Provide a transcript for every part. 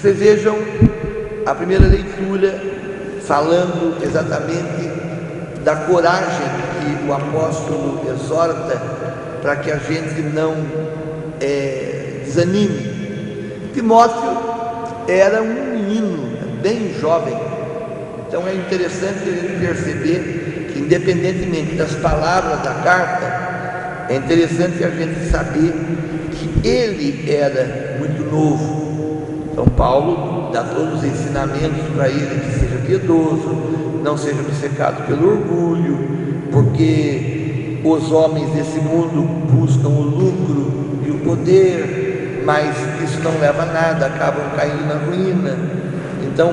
Vocês vejam a primeira leitura falando exatamente da coragem que o apóstolo exorta para que a gente não desanime. Timóteo era um menino bem jovem, então é interessante a gente perceber que, independentemente das palavras da carta, é interessante a gente saber que ele era muito novo. Então Paulo dá todos os ensinamentos para ele, que seja piedoso, não seja obcecado pelo orgulho, porque os homens desse mundo buscam o lucro e o poder, mas isso não leva a nada, acabam caindo na ruína. Então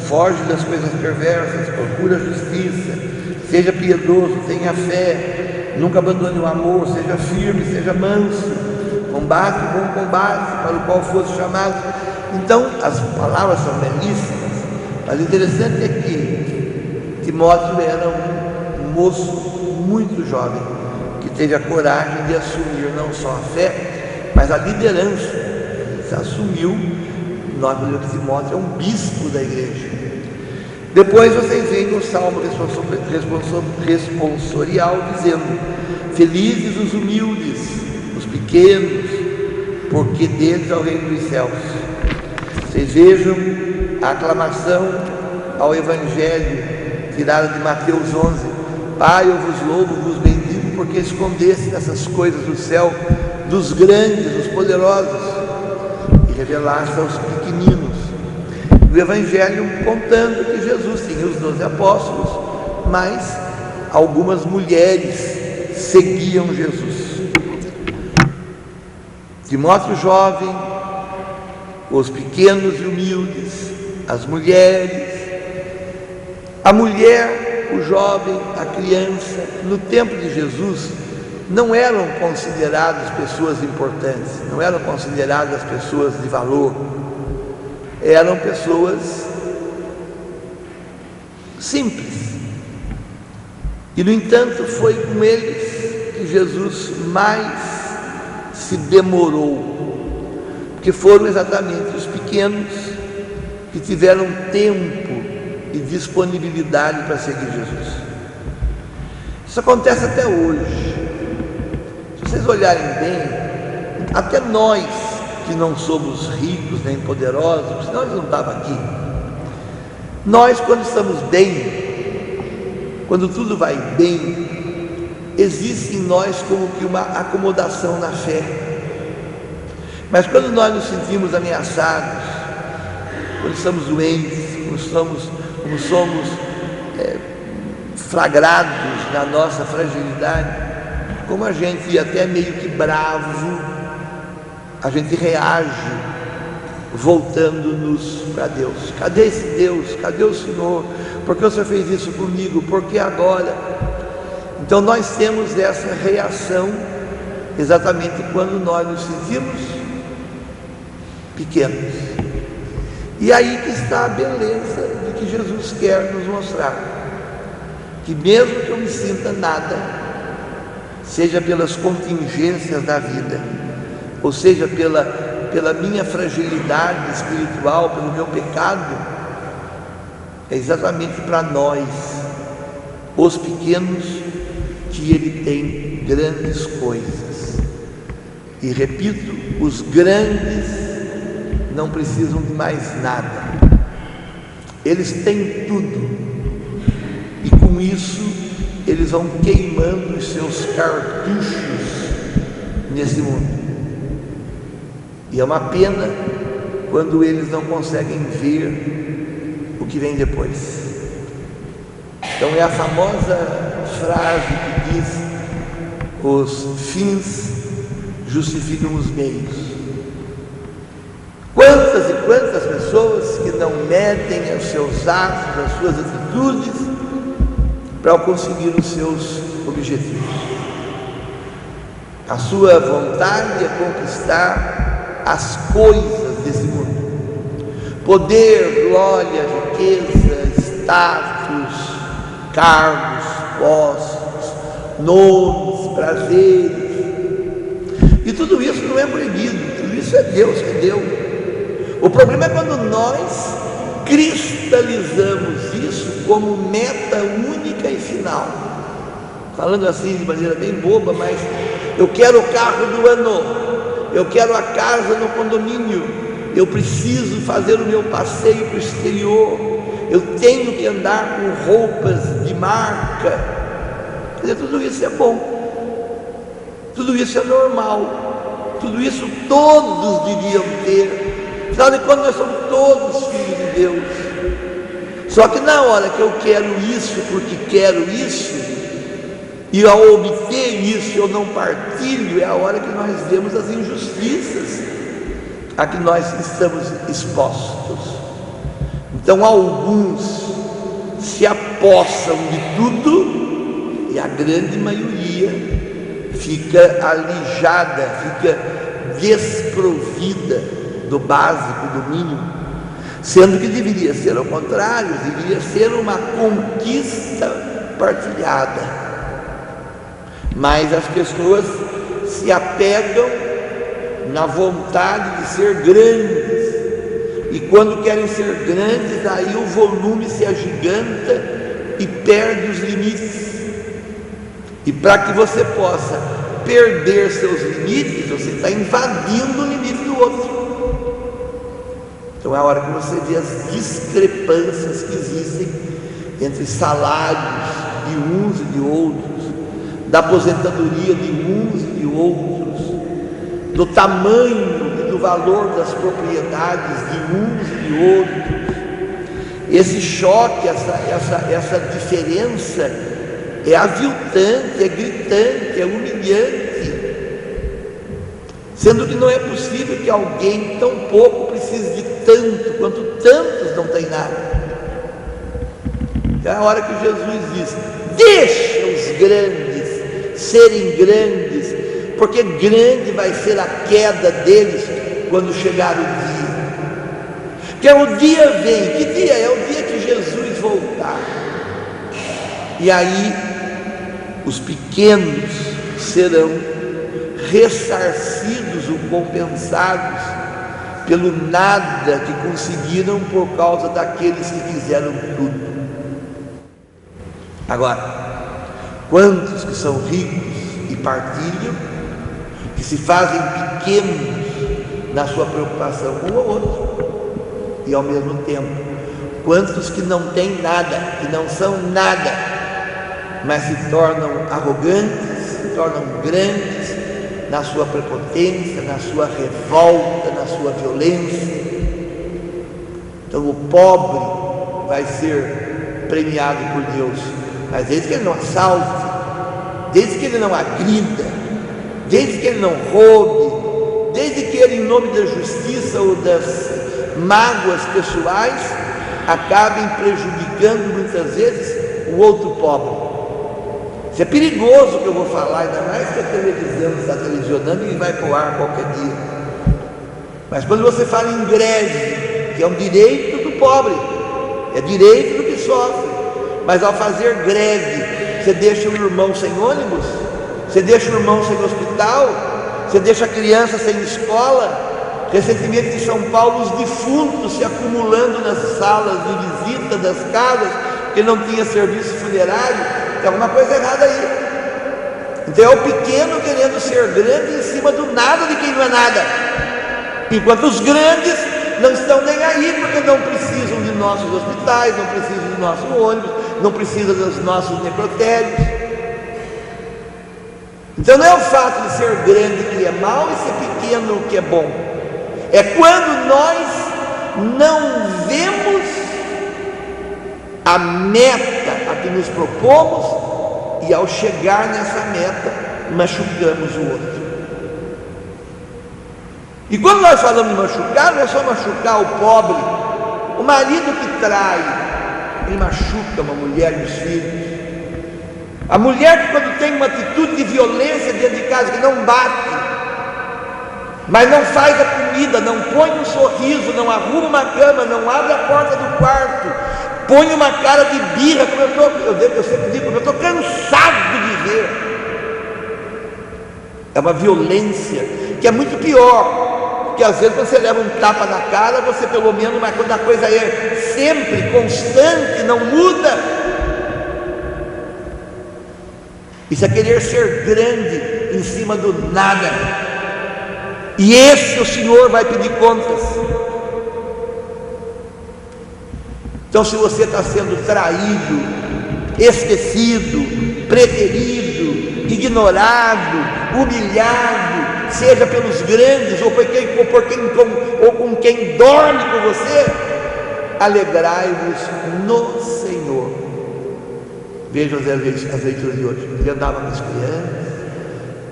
foge das coisas perversas, procura a justiça, seja piedoso, tenha fé, nunca abandone o amor, seja firme, seja manso, combate o bom combate para o qual fosse chamado. Então as palavras são belíssimas, mas o interessante é que Timóteo era um moço muito jovem, que teve a coragem de assumir não só a fé, mas a liderança. Se assumiu. Nós vemos que Timóteo é um bispo da igreja. Depois vocês veem no Salmo responsorial dizendo: felizes os humildes, os pequenos, porque deles é o reino dos céus. Vocês vejam a aclamação ao Evangelho tirada de Mateus 11: Pai, eu vos louvo, vos bendigo, porque escondeste essas coisas do céu dos grandes, dos poderosos, e revelaste aos pequeninos. O Evangelho contando que Jesus tinha os 12 apóstolos, mas algumas mulheres seguiam Jesus. Timóteo jovem, os pequenos e humildes, as mulheres, a mulher, o jovem, a criança, no tempo de Jesus, não eram consideradas pessoas importantes, não eram consideradas pessoas de valor, eram pessoas simples. E, no entanto, foi com eles que Jesus mais se demorou, porque foram exatamente os pequenos que tiveram tempo e disponibilidade para seguir Jesus. Isso acontece até hoje. Se vocês olharem bem, até nós que não somos ricos nem poderosos, senão eles não estavam aqui. Nós, quando estamos bem, quando tudo vai bem, existe em nós como que uma acomodação na fé. Mas quando nós nos sentimos ameaçados, quando estamos doentes, quando somos flagrados na nossa fragilidade, como a gente até meio que bravo, a gente reage voltando-nos para Deus. Cadê esse Deus? Cadê o Senhor? Por que o Senhor fez isso comigo? Por que agora? Então nós temos essa reação exatamente quando nós nos sentimos pequenos. E aí que está a beleza de que Jesus quer nos mostrar, que mesmo que eu me sinta nada, seja pelas contingências da vida, ou seja pela minha fragilidade espiritual, pelo meu pecado, é exatamente para nós, os pequenos, que Ele tem grandes coisas. E repito, os grandes não precisam de mais nada, eles têm tudo, e com isso eles vão queimando os seus cartuchos nesse mundo. E é uma pena quando eles não conseguem ver o que vem depois. Então é a famosa frase que diz: os fins justificam os meios. Quantas e quantas pessoas que não medem os seus atos, as suas atitudes, para conseguir os seus objetivos. A sua vontade é conquistar as coisas desse mundo: poder, glória, riqueza, status, cargos, postos, nomes, prazeres. E tudo isso não é proibido, tudo isso é Deus que deu. O problema é quando nós cristalizamos isso como meta única e final. Falando assim de maneira bem boba, mas eu quero o carro do ano, eu quero a casa no condomínio, eu preciso fazer o meu passeio para o exterior, eu tenho que andar com roupas de marca. Quer dizer, tudo isso é bom, tudo isso é normal, tudo isso todos deviam ter. Afinal de contas, nós somos todos filhos de Deus. Só que na hora que eu quero isso porque quero isso, e ao obter isso eu não partilho, é a hora que nós vemos as injustiças a que nós estamos expostos. Então alguns se apossam de tudo e a grande maioria fica alijada, fica desprovida do básico, do mínimo, sendo que deveria ser ao contrário, deveria ser uma conquista partilhada. Mas as pessoas se apegam na vontade de ser grandes, e quando querem ser grandes, aí o volume se agiganta e perde os limites. E para que você possa perder seus limites, você está invadindo o limite do outro. Então é a hora que você vê as discrepâncias que existem entre salários de uns e de outros, da aposentadoria de uns e de outros, do tamanho e do valor das propriedades de uns e de outros. Esse choque, essa diferença é aviltante, é gritante, é humilhante. Sendo que não é possível que alguém tão pouco precise de tanto, quanto tantos não têm nada. É a hora que Jesus diz: deixa os grandes serem grandes, porque grande vai ser a queda deles quando chegar o dia. Que é o dia vem, que dia? É o dia que Jesus voltar. E aí os pequenos serão ressarcidos ou compensados pelo nada que conseguiram por causa daqueles que fizeram tudo. Agora, quantos que são ricos e partilham, que se fazem pequenos na sua preocupação com o outro, e ao mesmo tempo, quantos que não têm nada, que não são nada, mas se tornam arrogantes, se tornam grandes na sua prepotência, na sua revolta, na sua violência. Então o pobre vai ser premiado por Deus, mas desde que ele não assalte, desde que ele não agrida, desde que ele não roube, desde que ele, em nome da justiça ou das mágoas pessoais, acabem prejudicando muitas vezes o outro pobre. Isso é perigoso que eu vou falar, ainda mais que a televisão está televisionando e vai para o ar qualquer dia. Mas quando você fala em greve, que é um direito do pobre, é direito do que sofre, mas ao fazer greve, você deixa o irmão sem ônibus, você deixa o irmão sem hospital, você deixa a criança sem escola. Recentemente em São Paulo, os defuntos se acumulando nas salas de visita das casas, porque não tinha serviço funerário. Tem alguma coisa errada aí. Então é o pequeno querendo ser grande em cima do nada de quem não é nada, enquanto os grandes não estão nem aí, porque não precisam de nossos hospitais, não precisam do nosso ônibus, não precisam dos nossos necrotérios. Então não é o fato de ser grande que é mal e ser pequeno que é bom, é quando nós não vemos a meta a que nos propomos e ao chegar nessa meta machucamos o outro. E quando nós falamos de machucar, não é só machucar o pobre, o marido que trai, ele machuca uma mulher e os filhos. A mulher que, quando tem uma atitude de violência dentro de casa, que não bate, mas não faz a comida, não põe um sorriso, não arruma uma cama, não abre a porta do quarto, põe uma cara de birra, como eu sempre digo, como eu estou cansado de ver. É uma violência que é muito pior, porque às vezes você leva um tapa na cara, você pelo menos, mas quando a coisa é sempre constante, não muda, isso é querer ser grande em cima do nada, e esse o Senhor vai pedir contas. Então, se você está sendo traído, esquecido, preterido, ignorado, humilhado, seja pelos grandes ou com quem dorme com você, alegrai-vos no Senhor. Vejam as leituras de hoje. Ele andava com as crianças,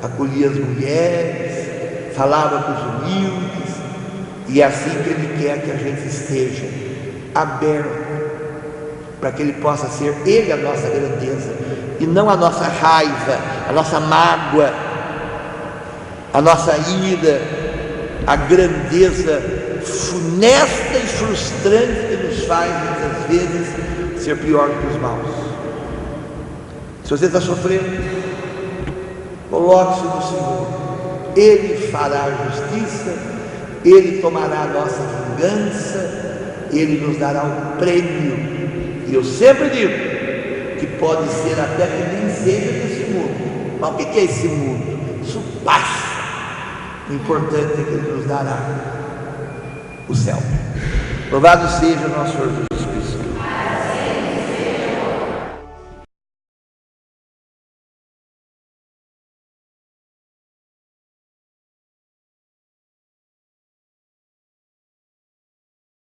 acolhia as mulheres, falava com os humildes, e é assim que Ele quer que a gente esteja aberto, para que Ele possa ser Ele a nossa grandeza, e não a nossa raiva, a nossa mágoa, a nossa ira, a grandeza funesta e frustrante que nos faz muitas vezes ser pior que os maus. Se você está sofrendo, coloque-se no Senhor, Ele fará a justiça, Ele tomará a nossa vingança, Ele nos dará um prêmio. E eu sempre digo que pode ser até que nem seja desse mundo, mas o que é esse mundo? Isso passa. O importante é que Ele nos dará o céu. Louvado seja o nosso Senhor Jesus.